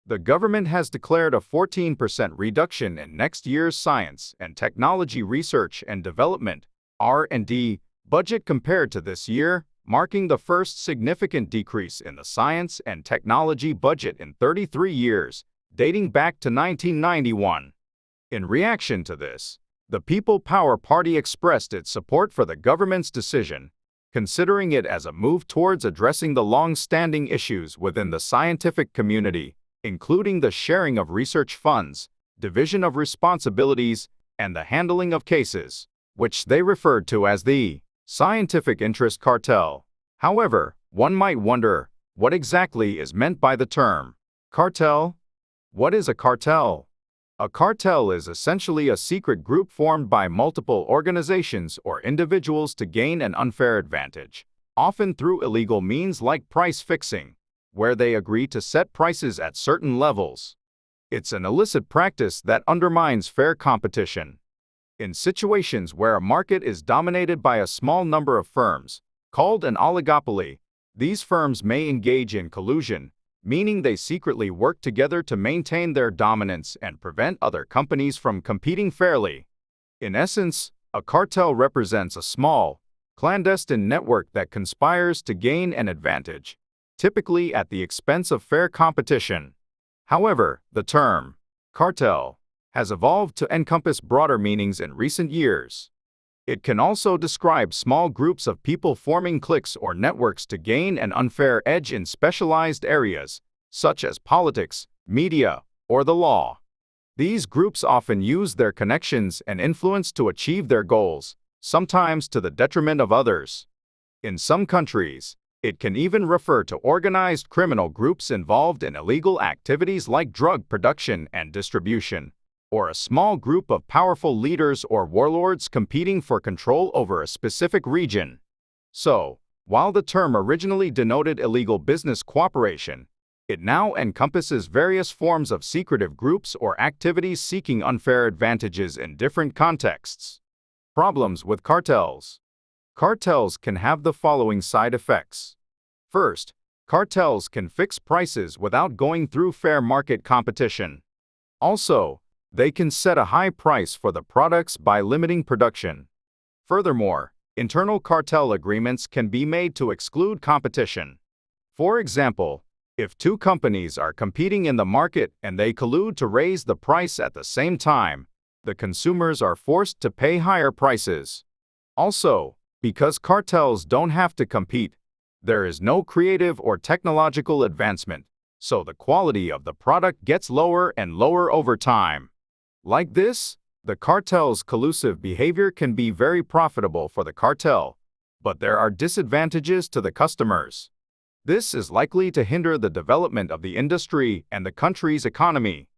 The government has declared a 14% reduction in next year's science and technology research and development (R&D) budget compared to this year, marking the first significant decrease in the science and technology budget in 33 years, dating back to 1991. In reaction to this, the People Power Party expressed its support for the government's decision, considering it as a move towards addressing the long-standing issues within the scientific community, including the sharing of research funds, division of responsibilities, and the handling of cases, which they referred to as the scientific interest cartel. However, one might wonder, what exactly is meant by the term cartel? What is a cartel? A cartel is essentially a secret group formed by multiple organizations or individuals to gain an unfair advantage, often through illegal means like price fixing, where they agree to set prices at certain levels. It's an illicit practice that undermines fair competition. In situations where a market is dominated by a small number of firms, called an oligopoly, these firms may engage in collusion, meaning they secretly work together to maintain their dominance and prevent other companies from competing fairly. In essence, a cartel represents a small, clandestine network that conspires to gain an advantage, typically at the expense of fair competition. However, the term cartel has evolved to encompass broader meanings in recent years. It can also describe small groups of people forming cliques or networks to gain an unfair edge in specialized areas, such as politics, media, or the law. These groups often use their connections and influence to achieve their goals, sometimes to the detriment of others. In some countries, it can even refer to organized criminal groups involved in illegal activities like drug production and distribution, or a small group of powerful leaders or warlords competing for control over a specific region. So, while the term originally denoted illegal business cooperation, it now encompasses various forms of secretive groups or activities seeking unfair advantages in different contexts. Problems with cartels. Cartels can have the following side effects. First, cartels can fix prices without going through fair market competition. Also, they can set a high price for the products by limiting production. Furthermore, internal cartel agreements can be made to exclude competition. For example, if two companies are competing in the market and they collude to raise the price at the same time, the consumers are forced to pay higher prices. Also, because cartels don't have to compete, there is no creative or technological advancement, so the quality of the product gets lower and lower over time. Like this, the cartel's collusive behavior can be very profitable for the cartel, but there are disadvantages to the customers. This is likely to hinder the development of the industry and the country's economy.